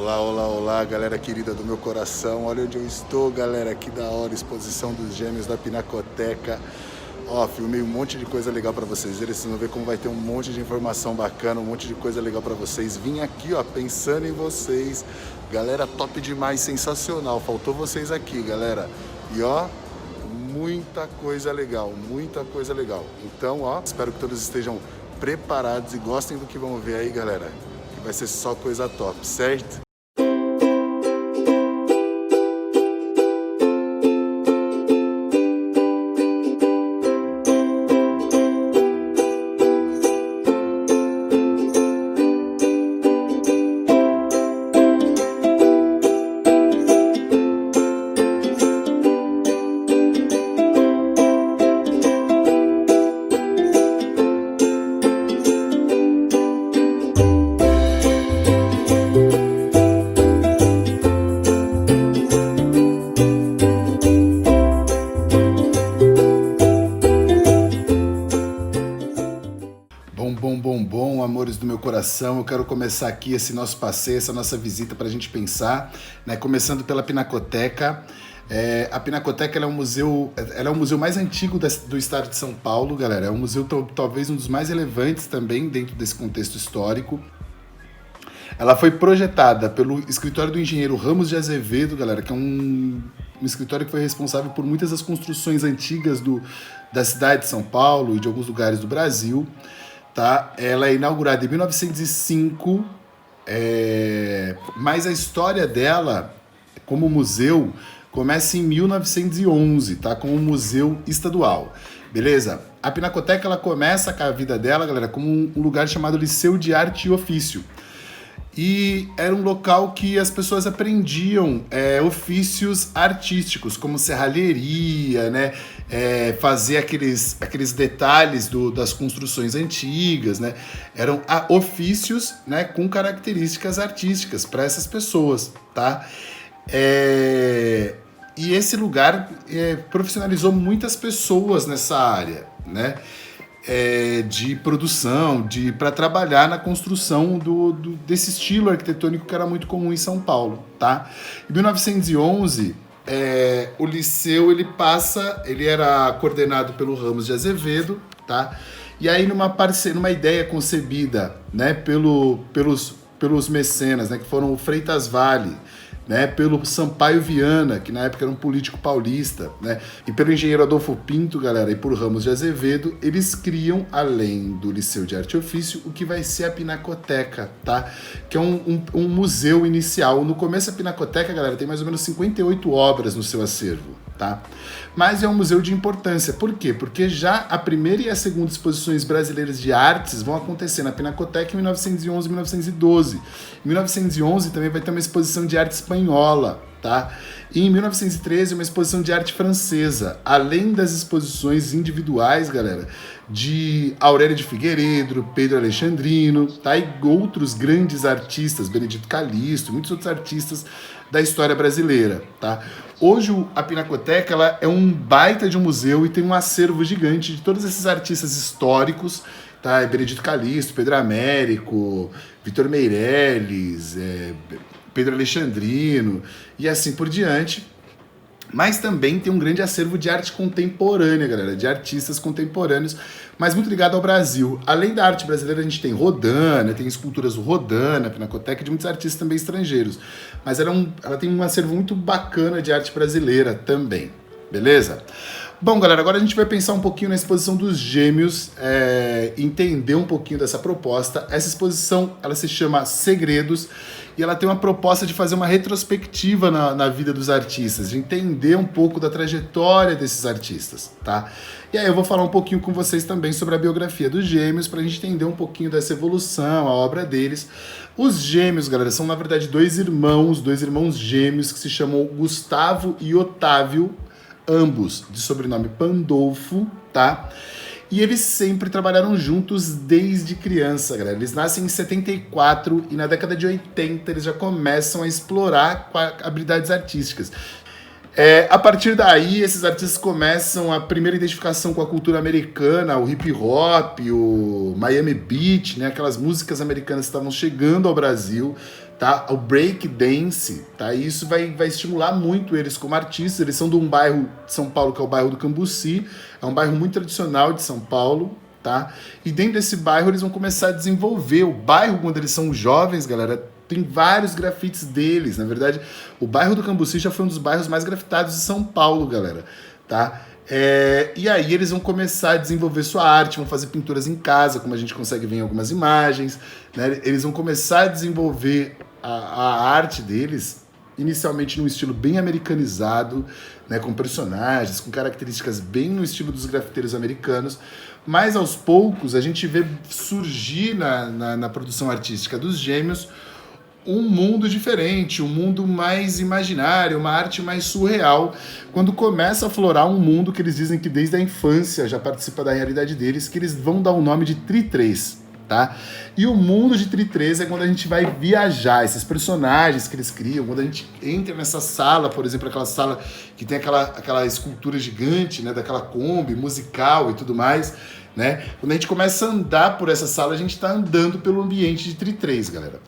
Olá, olá, olá, galera querida do meu coração. Olha onde eu estou, galera. Que da hora, exposição dos Gêmeos da Pinacoteca. Ó, filmei um monte de coisa legal pra vocês. Vocês vão ver como vai ter um monte de informação bacana, um monte de coisa legal pra vocês. Vim aqui, ó, pensando em vocês. Galera, top demais, sensacional. Faltou vocês aqui, galera. E ó, muita coisa legal, muita coisa legal. Então, ó, espero que todos estejam preparados e gostem do que vão ver aí, galera. Que vai ser só coisa top, certo? Bom, amores do meu coração, eu quero começar aqui esse nosso passeio, essa nossa visita para a gente pensar, né? Começando pela Pinacoteca. A Pinacoteca ela é o museu mais antigo do estado de São Paulo, galera. É um museu talvez um dos mais relevantes também dentro desse contexto histórico. Ela foi projetada pelo escritório do engenheiro Ramos de Azevedo, galera, que é um escritório que foi responsável por muitas das construções antigas da cidade de São Paulo e de alguns lugares do Brasil. Tá? Ela é inaugurada em 1905, mas a história dela como museu começa em 1911, tá? Como um museu estadual, beleza? A Pinacoteca ela começa a vida dela, galera, como um lugar chamado Liceu de Arte e Ofício. E era um local que as pessoas aprendiam ofícios artísticos, como serralheria, né? Fazer aqueles detalhes das construções antigas, né? Eram ofícios, né, com características artísticas para essas pessoas, tá? E esse lugar profissionalizou muitas pessoas nessa área, né? De produção, para trabalhar na construção desse estilo arquitetônico que era muito comum em São Paulo, tá? Em 1911, o liceu ele era coordenado pelo Ramos de Azevedo, tá? E aí numa ideia concebida, né, pelos mecenas, né, que foram o Freitas Vale, né, pelo Sampaio Viana, que na época era um político paulista, né, e pelo engenheiro Adolfo Pinto, galera, e por Ramos de Azevedo, eles criam, além do Liceu de Arte e Ofício, o que vai ser a Pinacoteca, tá? Que é um museu inicial. No começo, a Pinacoteca, galera, tem mais ou menos 58 obras no seu acervo, tá? Mas é um museu de importância. Por quê? Porque já a primeira e a segunda exposições brasileiras de artes vão acontecer na Pinacoteca em 1911 e 1912. Em 1911 também vai ter uma exposição de arte espanhola, tá? E em 1913 uma exposição de arte francesa, além das exposições individuais, galera, de Aurélio de Figueiredo, Pedro Alexandrino, tá? E outros grandes artistas, Benedito Calixto, muitos outros artistas da história brasileira, tá? Hoje a Pinacoteca ela é um baita de um museu e tem um acervo gigante de todos esses artistas históricos, tá? Benedito Calixto, Pedro Américo, Vitor Meirelles, Pedro Alexandrino e assim por diante. Mas também tem um grande acervo de arte contemporânea, galera, de artistas contemporâneos, mas muito ligado ao Brasil. Além da arte brasileira, a gente tem Rodin, né, tem esculturas do Rodin na Pinacoteca, de muitos artistas também estrangeiros. Mas ela tem um acervo muito bacana de arte brasileira também, beleza? Bom, galera, agora a gente vai pensar um pouquinho na exposição dos Gêmeos, entender um pouquinho dessa proposta. Essa exposição, ela se chama Segredos e ela tem uma proposta de fazer uma retrospectiva na vida dos artistas, de entender um pouco da trajetória desses artistas, tá? E aí eu vou falar um pouquinho com vocês também sobre a biografia dos Gêmeos, pra gente entender um pouquinho dessa evolução, a obra deles. Os Gêmeos, galera, são na verdade dois irmãos gêmeos que se chamam Gustavo e Otávio, ambos de sobrenome Pandolfo, tá? E eles sempre trabalharam juntos desde criança, galera. Eles nascem em 74 e na década de 80 eles já começam a explorar habilidades artísticas. A partir daí, esses artistas começam a primeira identificação com a cultura americana, o hip hop, o Miami Beat, né? Aquelas músicas americanas que estavam chegando ao Brasil, tá? O break dance, tá? E isso vai estimular muito eles como artistas. Eles são de um bairro de São Paulo que é o bairro do Cambuci, é um bairro muito tradicional de São Paulo, tá? E dentro desse bairro eles vão começar a desenvolver. O bairro, quando eles são jovens, galera, tem vários grafites deles. Na verdade, o bairro do Cambuci já foi um dos bairros mais grafitados de São Paulo, galera, tá? E aí eles vão começar a desenvolver sua arte, vão fazer pinturas em casa, como a gente consegue ver em algumas imagens, né? Eles vão começar a desenvolver a arte deles, inicialmente num estilo bem americanizado, né? Com personagens, com características bem no estilo dos grafiteiros americanos, mas aos poucos a gente vê surgir na produção artística dos Gêmeos um mundo diferente, um mundo mais imaginário, uma arte mais surreal, quando começa a aflorar um mundo que eles dizem que desde a infância já participa da realidade deles, que eles vão dar o nome de Tri-3, tá? E o mundo de Tri-3 é quando a gente vai viajar, esses personagens que eles criam, quando a gente entra nessa sala, por exemplo, aquela sala que tem aquela escultura gigante, né, daquela Kombi musical e tudo mais, né? Quando a gente começa a andar por essa sala, a gente está andando pelo ambiente de Tri-3, galera.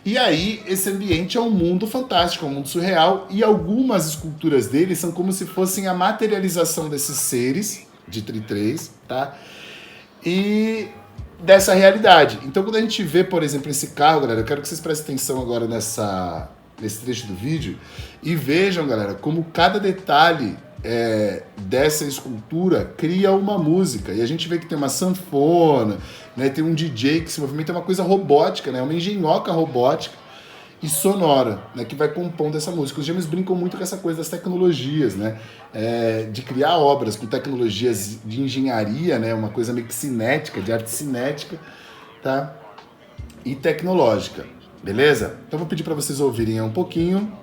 E aí, esse ambiente é um mundo fantástico, é um mundo surreal, e algumas esculturas dele são como se fossem a materialização desses seres de Tri-3, tá? E dessa realidade. Então, quando a gente vê, por exemplo, esse carro, galera, eu quero que vocês prestem atenção agora nesse trecho do vídeo e vejam, galera, como cada detalhe dessa escultura cria uma música. E a gente vê que tem uma sanfona, né, tem um DJ que se movimenta, é uma coisa robótica, né, uma engenhoca robótica e sonora, né, que vai compondo essa música. Os Gêmeos brincam muito com essa coisa das tecnologias, né, de criar obras com tecnologias de engenharia, né, uma coisa meio que cinética, de arte cinética, tá, e tecnológica, beleza? Então vou pedir para vocês ouvirem um pouquinho.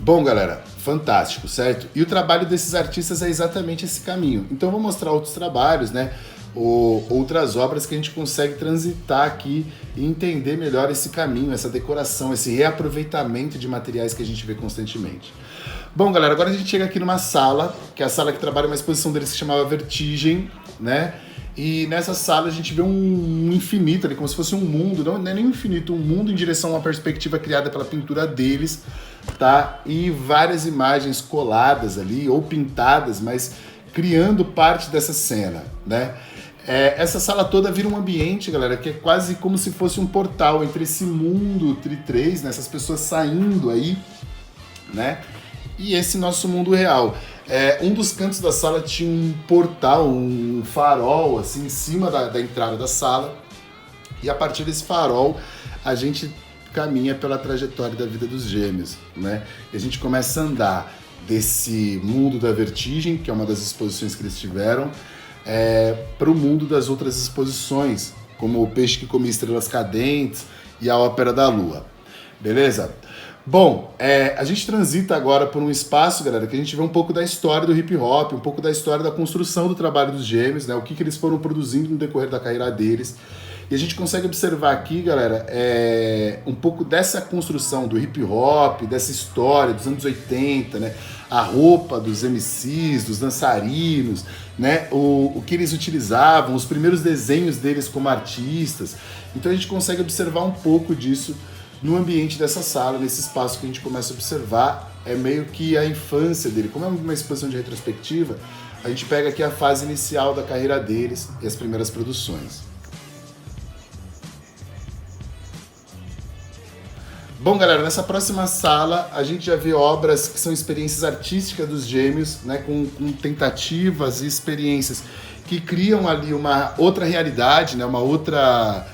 Bom, galera, fantástico, certo? E o trabalho desses artistas é exatamente esse caminho. Então eu vou mostrar outros trabalhos, né? Outras obras que a gente consegue transitar aqui e entender melhor esse caminho, essa decoração, esse reaproveitamento de materiais que a gente vê constantemente. Bom, galera, agora a gente chega aqui numa sala, que é a sala que trabalha uma exposição deles que se chamava Vertigem, né? E nessa sala a gente vê um infinito ali, como se fosse um mundo, não é nem um infinito, um mundo em direção a uma perspectiva criada pela pintura deles, tá? E várias imagens coladas ali, ou pintadas, mas criando parte dessa cena, né? Essa sala toda vira um ambiente, galera, que é quase como se fosse um portal entre esse mundo Tri-3, né? Essas pessoas saindo aí, né? E esse nosso mundo real. Um dos cantos da sala tinha um portal, um farol, assim, em cima da entrada da sala. E a partir desse farol, a gente caminha pela trajetória da vida dos Gêmeos, né? E a gente começa a andar desse mundo da Vertigem, que é uma das exposições que eles tiveram, para o mundo das outras exposições, como O Peixe que Comia Estrelas Cadentes e A Ópera da Lua. Beleza? Bom, a gente transita agora por um espaço, galera, que a gente vê um pouco da história do hip hop, um pouco da história da construção do trabalho dos Gêmeos, né? O que eles foram produzindo no decorrer da carreira deles. E a gente consegue observar aqui, galera, um pouco dessa construção do hip hop, dessa história dos anos 80, né? A roupa dos MCs, dos dançarinos, né? O que eles utilizavam, os primeiros desenhos deles como artistas. Então a gente consegue observar um pouco disso no ambiente dessa sala, nesse espaço que a gente começa a observar, meio que a infância dele. Como é uma exposição de retrospectiva, a gente pega aqui a fase inicial da carreira deles e as primeiras produções. Bom, galera, nessa próxima sala a gente já vê obras que são experiências artísticas dos Gêmeos, né, com tentativas e experiências que criam ali uma outra realidade, né, uma outra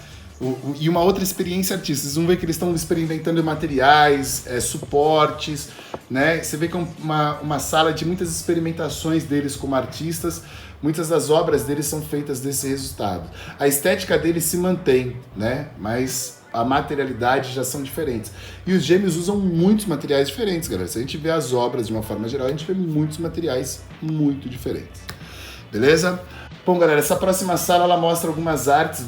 E uma outra experiência artística. Vocês vão ver que eles estão experimentando materiais, suportes, né? Você vê que é uma sala de muitas experimentações deles como artistas. Muitas das obras deles são feitas desse resultado. A estética deles se mantém, né? Mas a materialidade já são diferentes. E os gêmeos usam muitos materiais diferentes, galera. Se a gente vê as obras de uma forma geral, a gente vê muitos materiais muito diferentes. Beleza? Bom, galera, essa próxima sala ela mostra algumas artes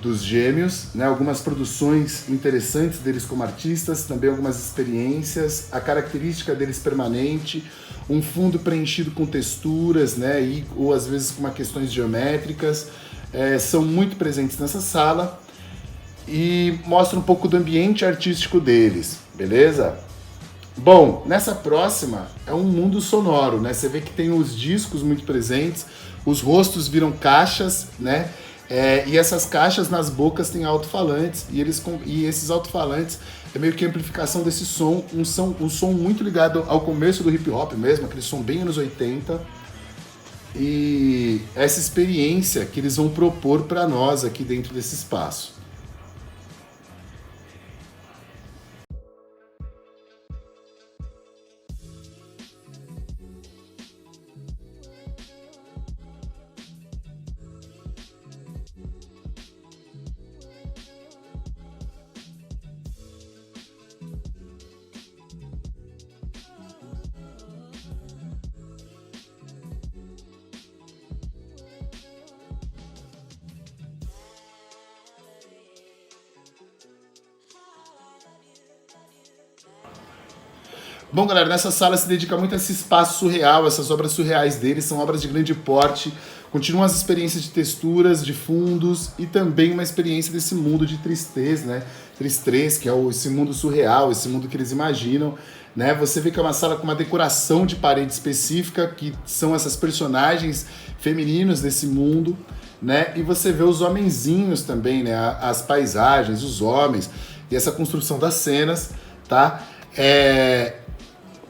dos gêmeos, né? Algumas produções interessantes deles como artistas, também algumas experiências, a característica deles permanente, um fundo preenchido com texturas, né? Ou às vezes com questões geométricas, são muito presentes nessa sala e mostra um pouco do ambiente artístico deles, beleza? Bom, nessa próxima é um mundo sonoro, né? Você vê que tem os discos muito presentes, os rostos viram caixas, né? E essas caixas nas bocas têm alto-falantes e esses alto-falantes é meio que a amplificação desse som, um som muito ligado ao começo do hip hop mesmo, aquele som bem anos 80. E essa experiência que eles vão propor para nós aqui dentro desse espaço. Bom, galera, nessa sala se dedica muito a esse espaço surreal, essas obras surreais deles, são obras de grande porte, continuam as experiências de texturas, de fundos e também uma experiência desse mundo de tristeza, né? Tristez, que é esse mundo surreal, esse mundo que eles imaginam, né? Você vê que é uma sala com uma decoração de parede específica, que são essas personagens femininos desse mundo, né? E você vê os homenzinhos também, né? As paisagens, os homens, e essa construção das cenas, tá?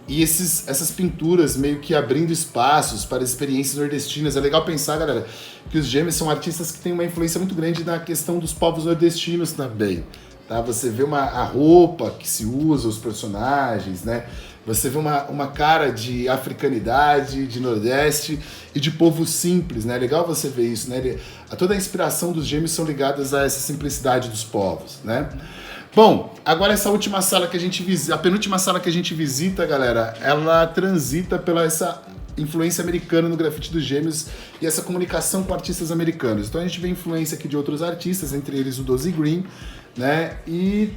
E essas pinturas meio que abrindo espaços para experiências nordestinas. É legal pensar, galera, que os gêmeos são artistas que têm uma influência muito grande na questão dos povos nordestinos também. Tá? Você vê a roupa que se usa, os personagens, né? Você vê uma cara de africanidade, de nordeste e de povo simples, né? É legal você ver isso, né? Toda a inspiração dos gêmeos são ligadas a essa simplicidade dos povos, né? Bom, agora essa última sala que a gente visita, a penúltima sala que a gente visita, galera, ela transita pela essa influência americana no grafite dos gêmeos e essa comunicação com artistas americanos. Então a gente vê influência aqui de outros artistas, entre eles o Dozy Green, né? E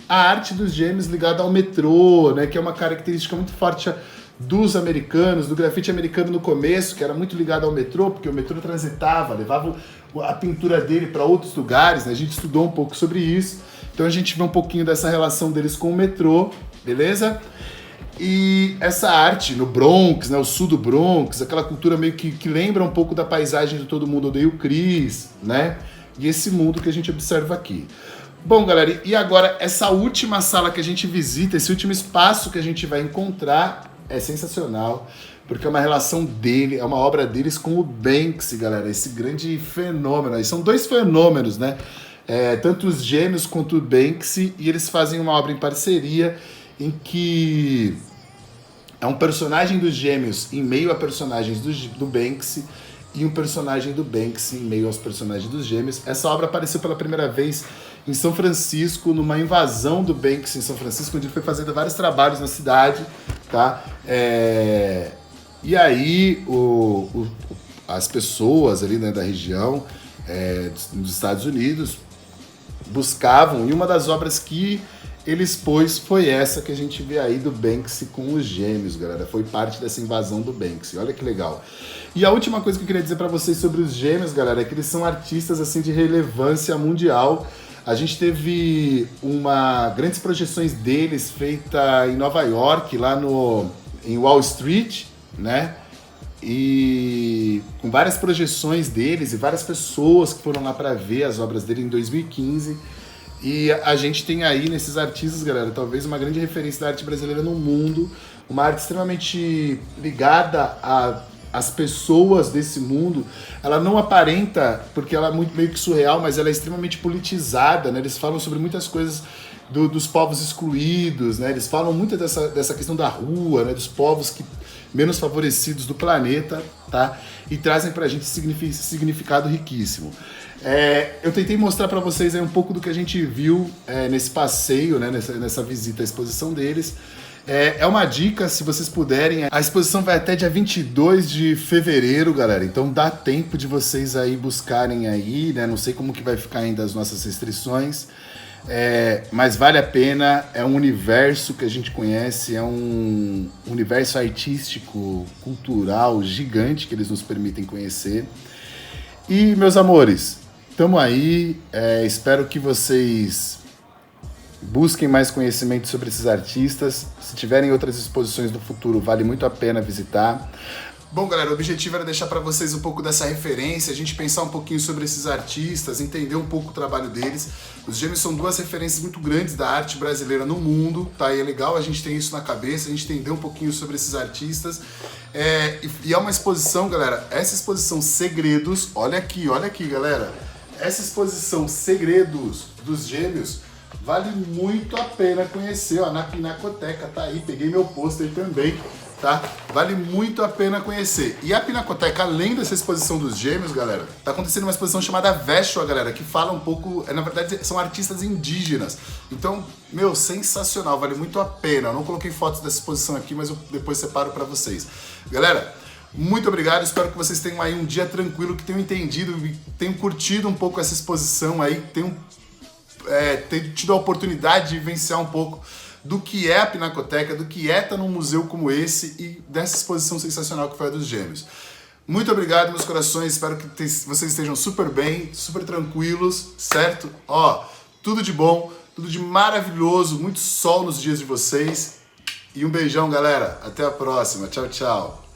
a arte dos gêmeos ligada ao metrô, né? Que é uma característica muito forte dos americanos, do grafite americano no começo, que era muito ligado ao metrô, porque o metrô transitava, levava a pintura dele para outros lugares, né? A gente estudou um pouco sobre isso. Então a gente vê um pouquinho dessa relação deles com o metrô, beleza? E essa arte no Bronx, né, o sul do Bronx, aquela cultura meio que lembra um pouco da paisagem do Todo Mundo Odeia o Chris, né? E esse mundo que a gente observa aqui. Bom, galera, e agora essa última sala que a gente visita, esse último espaço que a gente vai encontrar é sensacional, porque é uma relação dele, é uma obra deles com o Banksy, galera, esse grande fenômeno. E são dois fenômenos, né? Tanto os gêmeos quanto o Banksy, e eles fazem uma obra em parceria em que é um personagem dos gêmeos em meio a personagens do Banksy e um personagem do Banksy em meio aos personagens dos gêmeos. Essa obra apareceu pela primeira vez em São Francisco, numa invasão do Banksy em São Francisco, onde ele foi fazendo vários trabalhos na cidade, tá? E aí as pessoas ali, né, da região dos Estados Unidos buscavam, e uma das obras que ele expôs foi essa que a gente vê aí do Banksy com os gêmeos, galera. Foi parte dessa invasão do Banksy, olha que legal. E a última coisa que eu queria dizer para vocês sobre os gêmeos, galera, é que eles são artistas assim de relevância mundial. A gente teve grandes projeções deles feita em Nova York, lá em Wall Street, né? E com várias projeções deles e várias pessoas que foram lá para ver as obras dele em 2015. E a gente tem aí nesses artistas, galera, talvez uma grande referência da arte brasileira no mundo, uma arte extremamente ligada a as pessoas desse mundo, ela não aparenta, porque ela é muito meio que surreal, mas ela é extremamente politizada, né? Eles falam sobre muitas coisas dos povos excluídos, né? Eles falam muito dessa questão da rua, né? Dos povos menos favorecidos do planeta, tá? E trazem pra gente significado riquíssimo. Eu tentei mostrar para vocês aí um pouco do que a gente viu nesse passeio, né? Nessa visita à exposição deles. É uma dica, se vocês puderem. A exposição vai até dia 22 de fevereiro, galera. Então dá tempo de vocês aí buscarem aí, né? Não sei como que vai ficar ainda as nossas restrições. Mas vale a pena, é um universo que a gente conhece, é um universo artístico, cultural, gigante que eles nos permitem conhecer. E, meus amores, tamo aí, espero que vocês busquem mais conhecimento sobre esses artistas. Se tiverem outras exposições no futuro, vale muito a pena visitar. Bom, galera, o objetivo era deixar para vocês um pouco dessa referência, a gente pensar um pouquinho sobre esses artistas, entender um pouco o trabalho deles. Os Gêmeos são duas referências muito grandes da arte brasileira no mundo, tá? E é legal a gente ter isso na cabeça, a gente entender um pouquinho sobre esses artistas. E é uma exposição, galera, essa exposição Segredos, olha aqui, galera. Essa exposição Segredos dos Gêmeos vale muito a pena conhecer, ó, na Pinacoteca, tá aí, peguei meu pôster também. Tá? Vale muito a pena conhecer. E a Pinacoteca, além dessa exposição dos Gêmeos, galera, tá acontecendo uma exposição chamada Veshua, galera, que fala um pouco, na verdade, são artistas indígenas. Então, meu, sensacional, vale muito a pena. Eu não coloquei fotos dessa exposição aqui, mas eu depois separo pra vocês. Galera, muito obrigado, espero que vocês tenham aí um dia tranquilo, que tenham entendido, tenham curtido um pouco essa exposição aí, tenham tido a oportunidade de vivenciar um pouco do que é a Pinacoteca, do que é estar num museu como esse e dessa exposição sensacional que foi a dos Gêmeos. Muito obrigado, meus corações, espero que vocês estejam super bem, super tranquilos, certo? Ó, tudo de bom, tudo de maravilhoso, muito sol nos dias de vocês e um beijão, galera. Até a próxima. Tchau, tchau.